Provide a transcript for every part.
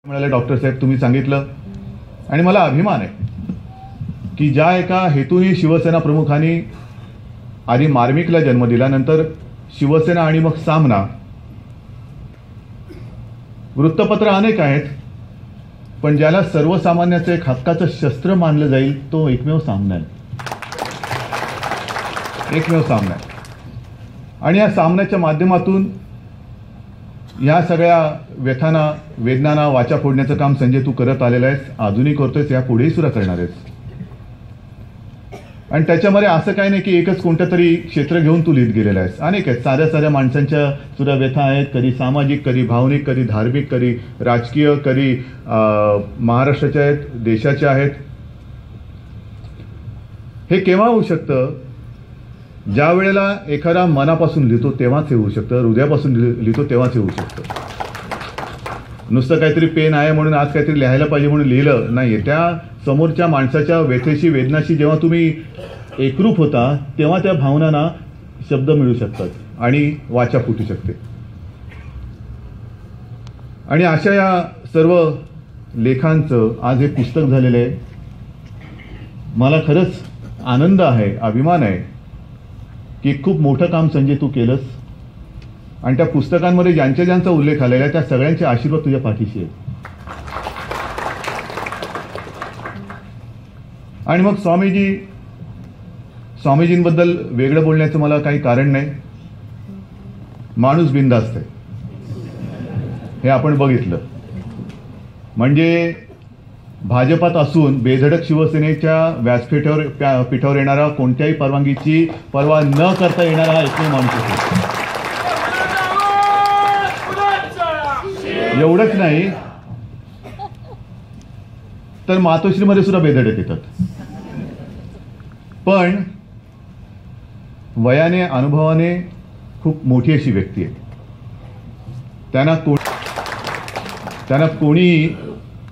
म्हणाले डॉक्टर साहेब तुम्ही सांगितलं आणि मला अभिमान आहे की ज्या एका हेतूने शिवसेना प्रमुखांनी आधी मार्मिकला जन्म दिला, नंतर शिवसेना आणि मग सामना, वृत्तपत्र अनेक आहेत पण ज्याला सर्वसामान्याचं एक हक्काचं शस्त्र मानलं जाईल तो एकमेव सामना आहे, एकमेव सामना आहे. आणि या सामन्याच्या माध्यमातून या सगळ्या व्यथांना वेदनांना वाचा फोडण्याचं काम संजय तू करत आलेला आहेस, अजूनही करतोयस, या पुढेही सुद्धा करणार आहेस. आणि त्याच्यामध्ये असं काही नाही की एकच कोणतं तरी क्षेत्र घेऊन तू लिहित गेलेला आहेस. अनेक आहेत, साध्या साध्या माणसांच्या सुद्धा व्यथा आहेत, कधी सामाजिक, कधी भावनिक, कधी धार्मिक, कधी राजकीय, कधी महाराष्ट्राच्या आहेत, देशाच्या आहेत. हे केव्हा होऊ शकतं? ज्या वेळेला एखादा मनापासून लिहितो तेव्हाच हे होऊ शकतं, हृदयापासून लिहितो तेव्हाच हे होऊ शकतं. नुसतं काहीतरी पेन आहे म्हणून आज काहीतरी लिहायला पाहिजे म्हणून लिहिलं नाही. त्या समोरच्या माणसाच्या व्यथेशी, वेदनाशी जेव्हा तुम्ही एकरूप होता तेव्हा त्या भावनांना शब्द मिळू शकतात आणि वाचा फुटू शकते. आणि अशा या सर्व लेखांचं आज हे पुस्तक झालेलं आहे. मला खरंच आनंद आहे, अभिमान आहे की खूप मोठं काम संजय तू केलंस आणि त्या पुस्तकांमध्ये ज्यांच्या ज्यांचा उल्लेख आलेला आहे त्या सगळ्यांचे आशीर्वाद तुझ्या पाठीशी आहेत. आणि मग स्वामीजींबद्दल वेगळं बोलण्याचं मला काही कारण नाही. माणूस बिनधास्त आहे हे आपण बघितलं. म्हणजे भाजपात असून बेधडक शिवसेनेच्या व्यासपीठावर येणारा, कोणत्याही परवानगीची पर्वा न करता येणारा हा एकमेव माणूस आहे. एवढंच नाही तर मातोश्रीमध्ये सुद्धा बेधडक येतात. पण वयाने, अनुभवाने खूप मोठी अशी व्यक्ती आहे. त्यांना कोणी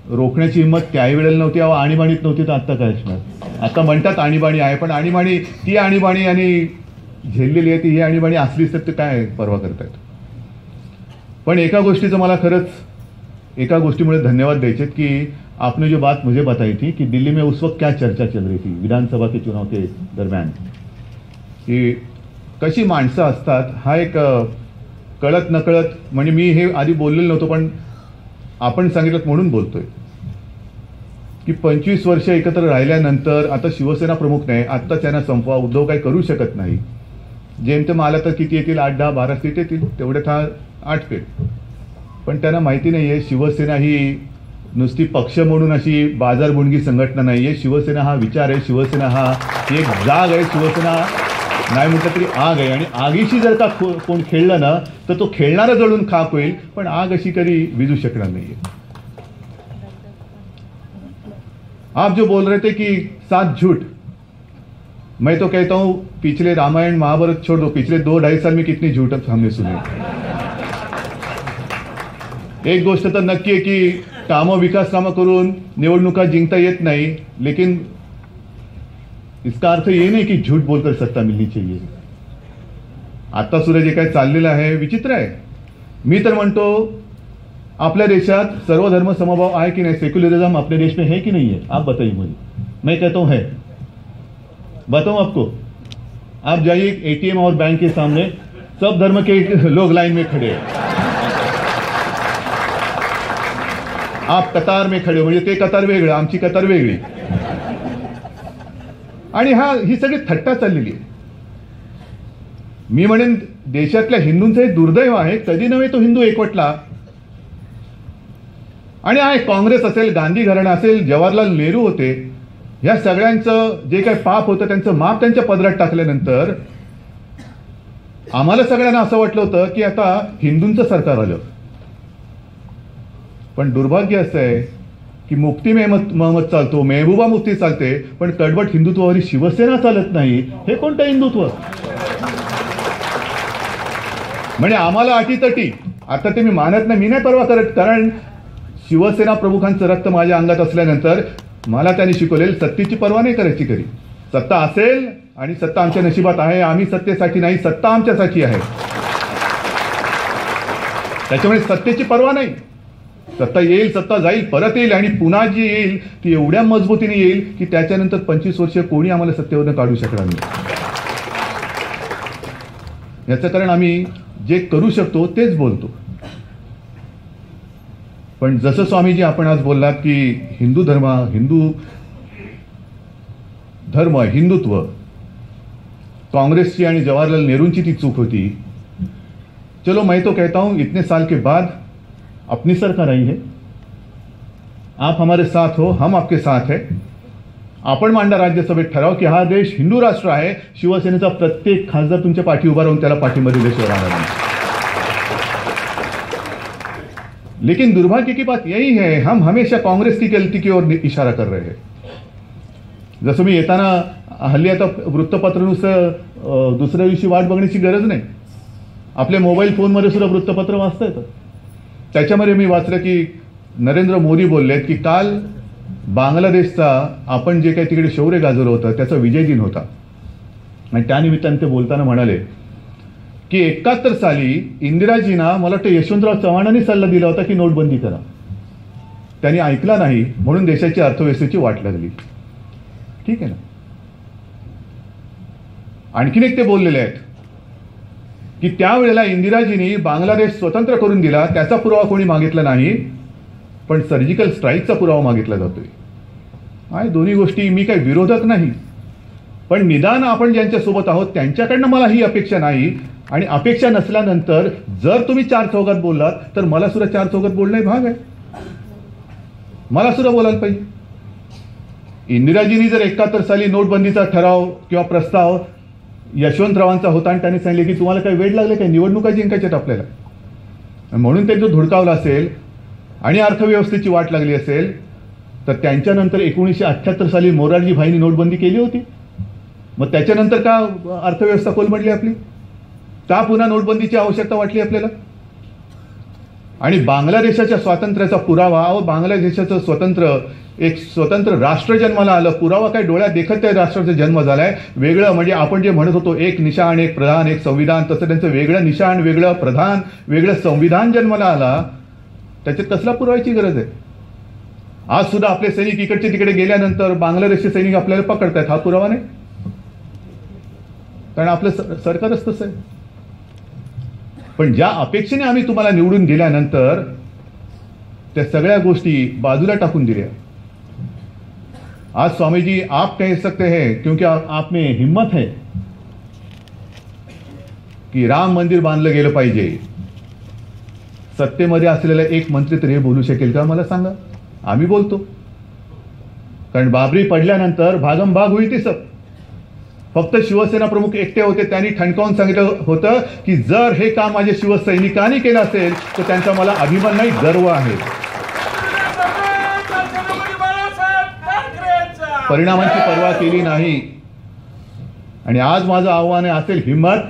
रोखण्याची हिंमत त्याही वेळेला नव्हती, आणीबाणीत नव्हती, तर आत्ता काय असणार? आता म्हणतात आणीबाणी आहे, पण आणीबाणी, ती आणीबाणी आणि झेललेली आहे ती, ही आणीबाणी असलीच तर ते काय परवा करतायत. पण एका गोष्टीचं मला खरंच एका गोष्टीमुळे धन्यवाद द्यायचे की आपने जो बात मुझे बताई थी कि दिल्ली में उस वक्त क्या चर्चा चल रही थी विधानसभा के चुनाव के दरम्यान, की कशी माणसं असतात, हा एक कळत नकळत, म्हणजे मी हे आधी बोललेलं नव्हतं पण आपण सांगितलं म्हणून बोलतोय की 25 वर्ष एकत्र राहिल्यानंतर आता शिवसेना प्रमुख नाही, आत्ता त्यांना संपवा, उद्धव काही करू शकत नाही. जेमतेम आला तर किती येतील? 8, 10, 12 सीट येतील, तेवढ्यात हा आटपेल. पण त्यांना माहिती नाही आहे शिवसेना ही नुसती पक्ष म्हणून अशी बाजारबुणगी संघटना नाही आहे. शिवसेना हा विचार आहे, शिवसेना हा एक जाग आहे, शिवसेना नाही म्हटलं तरी आग आहे. आणि आगीशी जर का कोण खेळलं ना तर तो खेळणारा जळून खाक होईल, पण आग अशी कधी विझू शकणार नाहीये. आप जो बोल रहे थे कि 7 झूठ, मैं तो कहता हूं पिछले रामायण महाभारत छोड़ दो, पिछले 2-2.5 साल में कितनी झूठ हमने सुने. एक गोष्ट तर नक्की आहे की कामं, विकास कामं करून निवडणुका जिंकता येत नाही, लेकिन इसका अर्थ ये नहीं कि झूठ बोलकर सत्ता मिलनी चाहिए. आता सुद्धा जे काही चाललेलं आहे विचित्र आहे. मी तर म्हणतो आपल्या देशात सर्वधर्म समभाव आहे की नाही? सेक्युलरिज्म अपने देश में है कि नहीं है? आप बताइए मुझे. मैं कहता हूं है. बताऊं आपको? आप जाइए एटीएम और बैंक के सामने, सब धर्म के लोग लाइन में खड़े हैं. आप कतार में खड़े हो, म्हणजे ते कतार वेगळं, आमची कतार वेगळी. आणि ही सगळी थट्टा चाललेली आहे. मी म्हणेन देशातल्या हिंदूंचं हे दुर्दैव आहे, कधी नव्हे तो हिंदू एकवटला. आणि आहे काँग्रेस असेल, गांधी घराणं असेल, जवाहरलाल नेहरू होते, ह्या सगळ्यांचं जे काही पाप होतं त्यांचं माप त्यांच्या पदरात टाकल्यानंतर आम्हाला सगळ्यांना असं वाटलं होतं की आता हिंदूंचं सरकार आलं. पण दुर्भाग्य असं आहे की मुफ्ती महमद चालतो, मेहबूबा मुफ्ती चालते, पण कडवट हिंदुत्वावरील शिवसेना चालत नाही. हे कोणतं हिंदुत्व? म्हणजे आम्हाला अटीतटी, आता ते मी मानत नाही, मी नाही परवा करत, कारण शिवसेना प्रमुखांचं रक्त माझ्या अंगात असल्यानंतर मला त्यांनी शिकवलेलं सत्तेची पर्वा नाही करायची कधी. सत्ता असेल आणि सत्ता आमच्या नशिबात आहे, आम्ही सत्तेसाठी नाही, सत्ता आमच्यासाठी आहे. त्याच्यामुळे सत्तेची पर्वा नाही. सत्ता येईल, सत्ता जाईल, परत येईल आणि पुन्हा जी येईल ती एवढ्या मजबूतीने येईल की त्याच्यानंतर 25 वर्ष कोणी आम्हाला सत्तेवरनं काढू शकणार नाही. याचं कारण आम्ही जे करू शकतो तेच बोलतो. पण जसं स्वामीजी आपण आज बोललात की हिंदू धर्म हिंदुत्व, कांग्रेसची आणि जवाहरलाल नेहरूंची ती चूक होती. चलो मैं तो कहता हूं इतने साल के बाद अपनी सरकार आई है, आप हमारे साथ हो, हम आपके साथ है. आपण मांडा राज्यसभेत ठराव की हा देश हिंदू राष्ट्र आहे. शिवसेनेचा प्रत्येक खासदार तुमच्या पाठी उभा राहून त्याला पाठिंबा दिल्याशिवाय राहणार नाही. लेकिन दुर्भाग्य की बात यही है, हम हमेशा कांग्रेस की गलती की ओर इशारा कर रहे हैं. जसं मी येताना हल्ली आता वृत्तपत्र नुसतं दुसऱ्या दिवशी वाट बघण्याची गरज नाही. आपल्या मोबाईल फोनमध्ये सुद्धा वृत्तपत्र वाचता येतं. त्याच्यामध्ये मी वाचलं की नरेंद्र मोदी बोललेत की काल बांगलादेशचा आपण जे काही तिकडे शौर्य गाजवलं होतं त्याचा विजय दिन होता. आणि त्यानिमित्ताने ते बोलताना म्हणाले की 71 साली इंदिराजींना मला वाटतं यशवंतराव चव्हाणांनी सल्ला दिला होता की नोटबंदी करा. त्यांनी ऐकला नाही म्हणून देशाची अर्थव्यवस्थेची वाट लागली. ठीक आहे ना. आणखीन एक ते बोललेले आहेत की त्यावेळेला इंदिराजींनी बांगलादेश स्वतंत्र करून दिला, त्याचा पुरावा कोणी मागितला नाही, पण सर्जिकल स्ट्राईकचा पुरावा मागितला जातोय. आणि दोन्ही गोष्टी, मी काही विरोधक नाही, पण निदान आपण ज्यांच्यासोबत आहोत त्यांच्याकडनं मला ही अपेक्षा नाही. आणि अपेक्षा नसल्यानंतर जर तुम्ही चार चौघात बोललात तर मला सुद्धा चार चौघात बोलणे भाग आहे. मला सुद्धा बोलायला पाहिजे. इंदिराजींनी जर 71 साली नोटबंदीचा ठराव किंवा प्रस्ताव यशवंतरावांचा होता आणि त्यांनी सांगितले की तुम्हाला काही वेळ लागले काय, निवडणुका जिंकायच्यात आपल्याला, म्हणून ते जो धुडकावला असेल आणि अर्थव्यवस्थेची वाट लागली असेल, तर त्यांच्यानंतर 1978 साली मोरारजी भाईंनी नोटबंदी केली होती. मग त्याच्यानंतर का अर्थव्यवस्था कोलमडली आपली, का पुन्हा नोटबंदीची आवश्यकता वाटली आपल्याला. आणि बांगलादेशाच्या स्वातंत्र्याचा पुरावा, बांगलादेशाचं स्वतंत्र राष्ट्र जन्माला आलं, पुरावा काय डोळ्यात देखत त्या राष्ट्राचा जन्म झालाय. वेगळं म्हणजे आपण जे म्हणत होतो एक निशाण एक प्रधान एक संविधान, तसं त्यांचं वेगळं निशाण वेगळं प्रधान वेगळं संविधान जन्माला आला. त्याच्यात कसला पुरावायची गरज आहे. आज सुद्धा आपले सैनिक इकडचे तिकडे गेल्यानंतर बांगलादेशचे सैनिक आपल्याला पकडतायत, हा पुरावा नाही, कारण आपलं सरकारच तसं आहे. पण ज्या अपेक्षेने आम्ही तुम्हाला निवडून दिल्यानंतर त्या सगळ्या गोष्टी बाजूला टाकून दिल्या. आज स्वामी जी आप कह सकते हैं क्योंकि आप में हिम्मत है की राम मंदिर बांधलं गेलं पाहिजे. सत्तेमध्ये असलेला एक मंत्री तरी हे बोलू शकेल का, मला सांगा. आम्ही बोलतो, कारण बाबरी पडल्यानंतर भागमभाग होईल ती सब. फक्त शिवसेना प्रमुख एकटे होते, त्यांनी ठणकावून सांगितलं होतं की जर हे काम माझ्या शिवसैनिकांनी केलं असेल तर त्यांचा मला अभिमान नाही, गर्व आहे. परिणामांची पर्वा केली नाही. आणि आज माझं आव्हान असेल हिम्मत,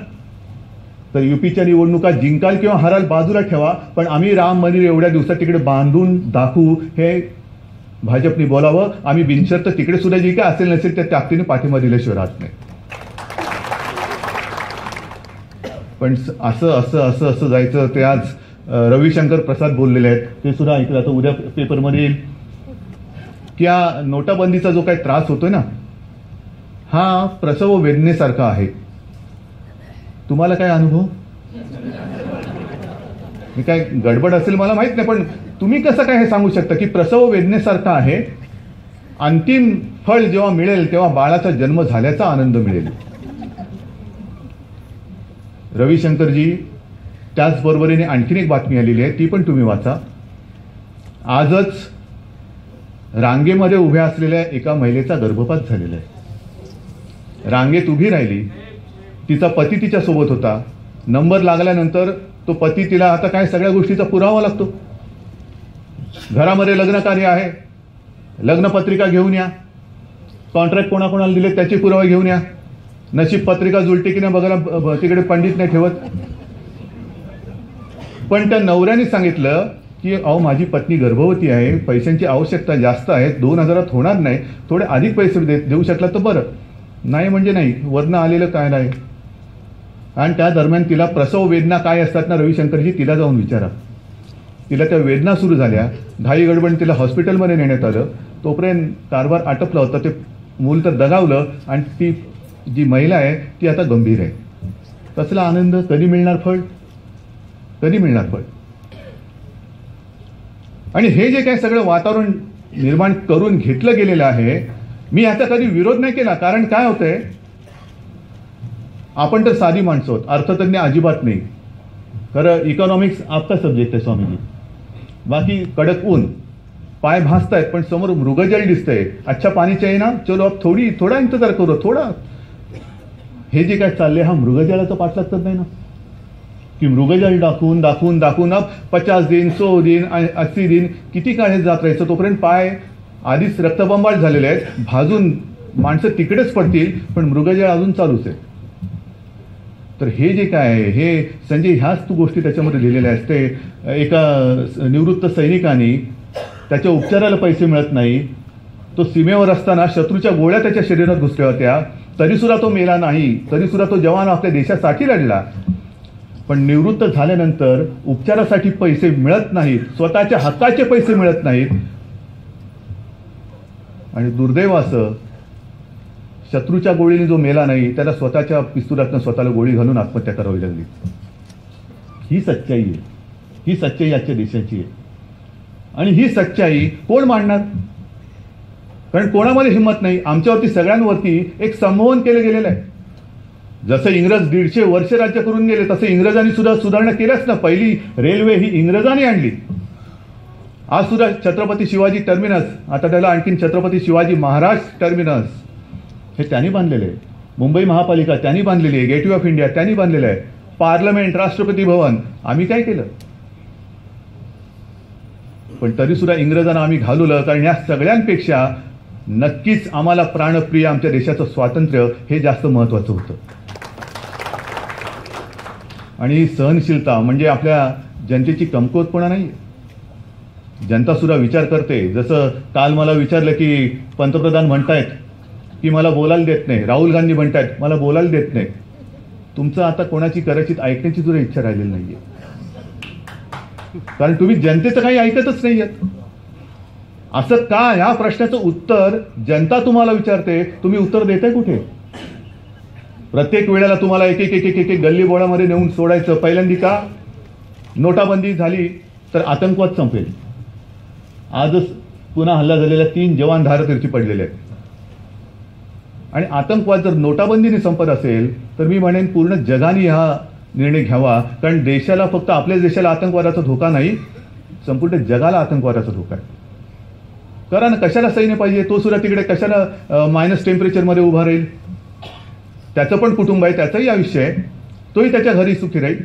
तर युपीच्या निवडणुका जिंकाल किंवा हराल बाजूला ठेवा, पण आम्ही राम मंदिर एवढ्या दिवसात तिकडे बांधून दाखवू हे भाजपने बोलावं. आम्ही बिनशर्त तिकडे सुद्धा जी काय असेल नसेल त्या ताकदीने पाठिंबा दिल्याशिवाय राहत नाही. पण असं असं असं असं जायचं ते आज रविशंकर प्रसाद बोललेले आहेत, ते सुद्धा ऐकलं. आता उद्या पेपरमध्ये येईल की हा नोटाबंदीचा जो काही त्रास होतोय ना, हा प्रसव वेदनेसारखा आहे. तुम्हाला काय अनुभव, मी काय गडबड असेल मला माहित नाही, पण तुम्ही कसं काय हे सांगू शकता की प्रसव वेदनेसारखा आहे. अंतिम फळ जेव्हा मिळेल तेव्हा बाळाचा जन्म झाल्याचा आनंद मिळेल. रविशंकरजी, त्याचबरोबरीने आणखीन एक बातमी आलेली आहे, ती पण तुम्ही वाचा. आजच रांगेमध्ये उभ्या असलेल्या एका महिलेचा गर्भपात झालेला आहे. रांगेत उभी राहिली, तिचा पती तिच्या सोबत होता. नंबर लागल्यानंतर तो पती तिला आता काय सगळ्या गोष्टीचा पुरावा लागतो. घरामध्ये लग्न कार्य आहे, लग्नपत्रिका घेऊन या, कॉन्ट्रॅक्ट कोणाकोणाला दिले त्याचे पुरावे घेऊन या. नशीब पत्रिका जुळते की नाही बघायला तिकडे पंडित नाही ठेवत. पण त्या नवऱ्याने सांगितलं की अहो माझी पत्नी गर्भवती आहे, पैशांची आवश्यकता जास्त आहे, 2000 होणार नाही, थोडे अधिक पैसे देऊ शकला तर बरं. नाही म्हणजे नाही, वरनं आलेलं काय नाही. आणि त्या दरम्यान तिला प्रसव वेदना काय असतात ना रविशंकरजी, तिला जाऊन विचारा. तिला त्या वेदना सुरू झाल्या, घाई गडबड तिला हॉस्पिटलमध्ये नेण्यात आलं. तोपर्यंत कारभार आटपला होता. ते मूल तर दगावलं आणि ती जी महिला आहे ती आता गंभीर आहे. कसला आनंद, कधी मिळणार फळ, कधी मिळणार फळ. आणि हे जे काय सगळं वातावरण निर्माण करून घेतलं गेलेलं आहे, मी ह्याचा कधी विरोध नाही केला. कारण काय होतंय, आपण तर साधी माणसं आहोत, अर्थतज्ञ अजिबात नाही. खरं इकॉनॉमिक्स आपका सब्जेक्ट आहे स्वामीजी. बाकी कडक ऊन, पाय भासतायत पण समोर मृगजल दिसतंय. अच्छा पाणी चाहिए ना, चलो अब थोडा इंतजार करो थोडा. हे जे काय चाललंय हा मृगजळाचा पाठ लागतात नाही ना, की मृगजल दाखवून दाखवून दाखवून अब 50 दिन 100 दिन 80 दिन किती काळ जात राहायचं. तोपर्यंत पाय आधीच रक्तबंबाळ झालेले आहेत, भाजून माणसं तिकडेच पडतील, पण मृगजळ अजून चालूच आहे. तर हे जे काय आहे हे संजय, ह्याच तू गोष्टी त्याच्यामध्ये लिहिलेल्या असते. एका निवृत्त सैनिकाने त्याच्या उपचाराला पैसे मिळत नाही, तो सीमेवर असताना शत्रूच्या गोळ्या त्याच्या शरीरात घुसल्या होत्या, तरीसुद्धा तो मेला नाही, तरीसुद्धा तो जवान आपल्या देशासाठी लढला. पण निवृत्त झाल्यानंतर उपचारासाठी पैसे मिळत नाहीत, स्वतःच्या हक्काचे पैसे मिळत नाहीत. आणि दुर्दैव असं, शत्रूच्या गोळीने जो मेला नाही त्याला स्वतःच्या पिस्तुलातनं स्वतःला गोळी घालून आत्महत्या करावी लागली. ही सच्चाई आहे, ही सच्चाई आजच्या देशाची आहे. आणि ही सच्चाई कोण मांडणार, कारण कोणामध्ये हिंमत नाही. आमच्यावरती सगळ्यांवरती एक संमोहन केलं गेलेलं आहे. जसं इंग्रज 150 वर्ष राज्य करून गेले तसं इंग्रजांनी सुद्धा सुधारणा केल्याच ना. पहिली रेल्वे ही इंग्रजांनी आणली. आज सुद्धा छत्रपती शिवाजी टर्मिनस, आता त्याला आणखीन छत्रपती शिवाजी महाराज टर्मिनस, हे त्यांनी बांधलेले आहे. मुंबई महापालिका त्यांनी बांधलेली आहे. गेटवे ऑफ इंडिया त्यांनी बांधलेलं आहे. पार्लमेंट, राष्ट्रपती भवन, आम्ही काय केलं. पण तरी सुद्धा इंग्रजांना आम्ही घालवलं, कारण या सगळ्यांपेक्षा नक्कीच आम्हाला प्राणप्रिय आमच्या देशाचं स्वातंत्र्य हे जास्त महत्त्वाचं होतं. आणि सहनशीलता म्हणजे आपल्या जनतेची कमकुवतपणा नाही. जनता सुद्धा विचार करते. जसं काल मला विचारलं की पंतप्रधान म्हणतायत की मला बोलायला देत नाही, राहुल गांधी म्हणतायत मला बोलायला देत नाही. तुमचं आता कोणाची कदाचित ऐकण्याची सुद्धा इच्छा राहिलेली नाहीये, कारण तुम्ही जनतेचं काही ऐकतच नाहीयेत. असं का, ह्या प्रश्नाचं उत्तर जनता तुम्हाला विचारते, तुम्ही उत्तर देताय कुठे. प्रत्येक वेळेला तुम्हाला एक एक एक एक एक गल्ली बोळामध्ये नेऊन सोडायचं. पहिल्यांदी का, नोटाबंदी झाली तर आतंकवाद संपेल. आजच पुन्हा हल्ला झालेल्या 3 जवान धारतीर्थी पडलेले आहेत. आणि आतंकवाद जर नोटाबंदीने संपत असेल तर मी म्हणेन पूर्ण जगाने हा निर्णय घ्यावा, कारण देशाला, फक्त आपल्याच देशाला आतंकवादाचा धोका नाही, संपूर्ण जगाला आतंकवादाचा धोका आहे. करा ना, कशाला सैन्य पाहिजे, तो सुद्धा तिकडे कशाला मायनस टेम्परेचरमध्ये उभा राहील. त्याचं पण कुटुंब आहे, त्याचंही आयुष्य आहे, तोही त्याच्या घरी सुखी राहील.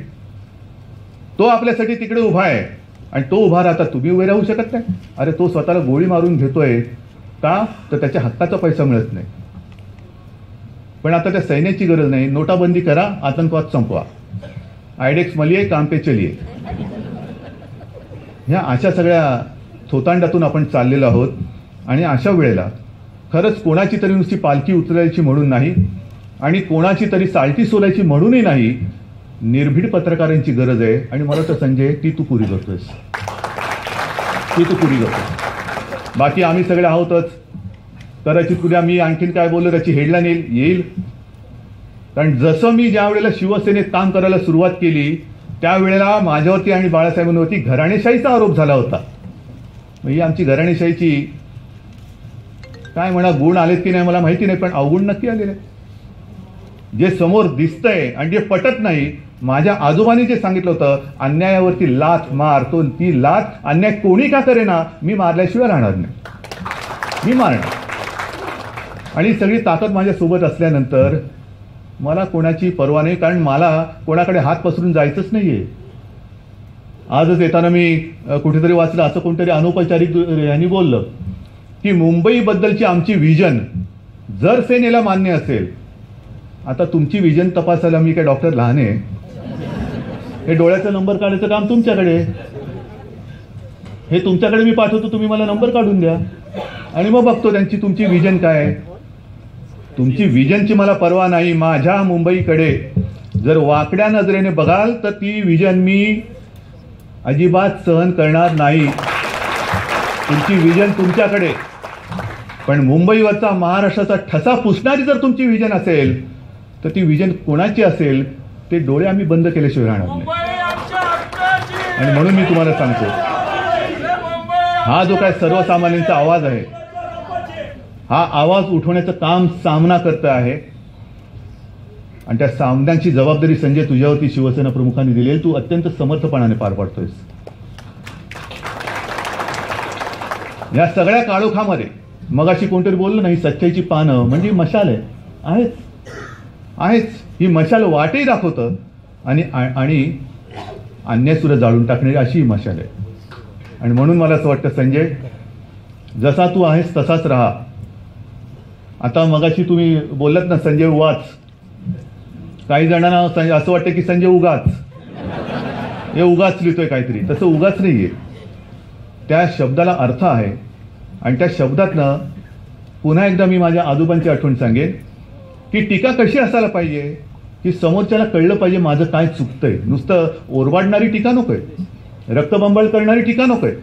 तो आपल्यासाठी तिकडे उभा आहे आणि तो उभा राहता तुम्ही उभे राहू शकत नाही. अरे तो स्वतःला गोळी मारून घेतोय का, तर त्याच्या हक्काचा पैसा मिळत नाही. पण आता त्या सैन्याची गरज नाही. नोटाबंदी करा, आतंकवाद संपवा, आयडेक्स मलिये काम पे चलिये. ह्या अशा सगळ्या थोतांडातून आपण चाललेलो आहोत. आणि अशा वेळेला खरंच कोणाची तरी नुसती पालखी उचलायची म्हणून नाही आणि कोणाची तरी सालटी सोलायची म्हणूनही नाही, निर्भीड पत्रकारांची गरज आहे. आणि मला तर संजय ती तू पुरी करतोयस, ती तू पुरी करतोस. बाकी आम्ही सगळे आहोतच. कदाचित उद्या मी आणखीन काय बोललो त्याची हेडलाईन येईल. कारण जसं मी ज्या वेळेला शिवसेनेत काम करायला सुरुवात केली त्यावेळेला माझ्यावरती आणि बाळासाहेबांवरती घराणेशाहीचा आरोप झाला होता. ही आमची घराणेशाहीची काय म्हणा गुण आलेत की नाही मला माहिती नाही, पण अवगुण नक्की आलेले. जे समोर दिसतंय आणि जे पटत नाही, माझ्या आजोबांनी जे सांगितलं होतं, अन्यायावरती लाथ मार, तो ती लाथ अन्याय कोणी का करेना मी मारल्याशिवाय राहणार नाही, मी मारणार. आणि सगळी ताकद माझ्यासोबत असल्यानंतर मला कोणाची पर्वा नाही, कारण मला कोणाकडे हात पसरून जायचंच नाहीये. आजच येताना मी कुठेतरी वाचलं, असं कोणतरी अनौपचारिक यांनी बोललं की मुंबईबद्दलची आमची विजन जर सेनेला मान्य असेल, आता तुमची विजन तपासायला मी काय डॉक्टर लहान आहे, हे डोळ्याचा नंबर काढायचं काम तुमच्याकडे, हे तुमच्याकडे मी पाठवतो, तुम्ही मला नंबर काढून द्या आणि मग बघतो त्यांची तुमची विजन काय आहे. तुमची विजनची मला पर्वा नाही. माझ्या मुंबईकडे जर वाकड्या नजरेने बघाल तर ती विजन मी अजिबात सहन करणार नाही. तुमची विजन तुमच्याकडे, पण मुंबईवरचा महाराष्ट्राचा ठसा पुसणारी जर तुमची विजन असेल तर ती विजन कोणाची असेल ते डोळे आम्ही बंद केल्याशिवाय राहणार नाही. आणि म्हणून मी तुम्हाला सांगतो, हा जो काय सर्वसामान्यांचा आवाज आहे, हा आवाज उठवण्याचं काम सामना करत आहे. आणि त्या सामन्याची जबाबदारी संजय तुझ्यावरती शिवसेना प्रमुखांनी दिली आहे. तू अत्यंत समर्थपणाने पार पाडतोयस. या सगळ्या काळोखामध्ये मगाशी कोणतरी बोललं नाही, सच्चाईची पानं म्हणजे मशाल आहे. आहेच ही मशाल वाटही दाखवतं आणि अन्याय सुद्धा जाळून टाकणारी अशी ही मशाल आहे. आणि म्हणून मला असं वाटतं संजय, जसा तू आहेस तसाच राहा. आता मगाशी तुम्ही बोललात ना संजय उगाच, काही जणांना असं वाटतं की संजय उगाच लिहितोय काहीतरी. तसं उगाच नाहीये. त्या शब्दाला अर्थ आहे. आणि त्या शब्दातनं पुन्हा एकदा मी माझ्या आजोबांची आठवण सांगेन की टीका कशी असायला पाहिजे की समोरच्याला कळलं पाहिजे माझं काय चुकतंय. नुसतं ओरबाडणारी टीका नकोय, रक्तबंबाळ करणारी टीका नकोय.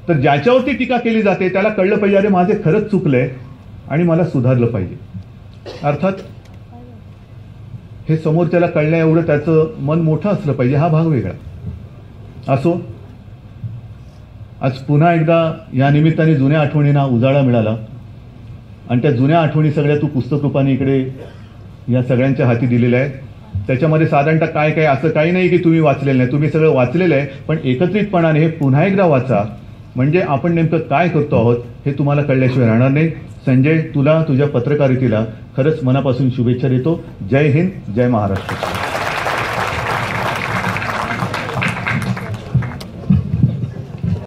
तर ज्याच्यावरती टीका केली जाते त्याला कळलं पाहिजे अरे माझे खरंच चुकलंय आणि मला सुधारलं पाहिजे. अर्थात हे समोरच्याला कळण्या एवढं त्याचं मन मोठं असलं पाहिजे, हा भाग वेगळा असो. आज पुन्हा एकदा या निमित्ताने जुन्या आठवणींना उजाळा मिळाला आणि त्या जुन्या आठवणी सगळ्या तू पुस्तक रूपाने इकडे या सगळ्यांच्या हाती दिलेल्या आहेत. त्याच्यामध्ये साधारणतः काय काय असं काही नाही की तुम्ही वाचलेलं नाही, तुम्ही सगळं वाचलेलं आहे. पण एकत्रितपणाने हे पुन्हा एकदा वाचा, म्हणजे आपण नेमकं काय करतो आहोत हे तुम्हाला कळल्याशिवाय राहणार नाही. संजय, तुला तुझ्या पत्रकारितेला खरंच मनापासून शुभेच्छा देतो. जय हिंद, जय महाराष्ट्र.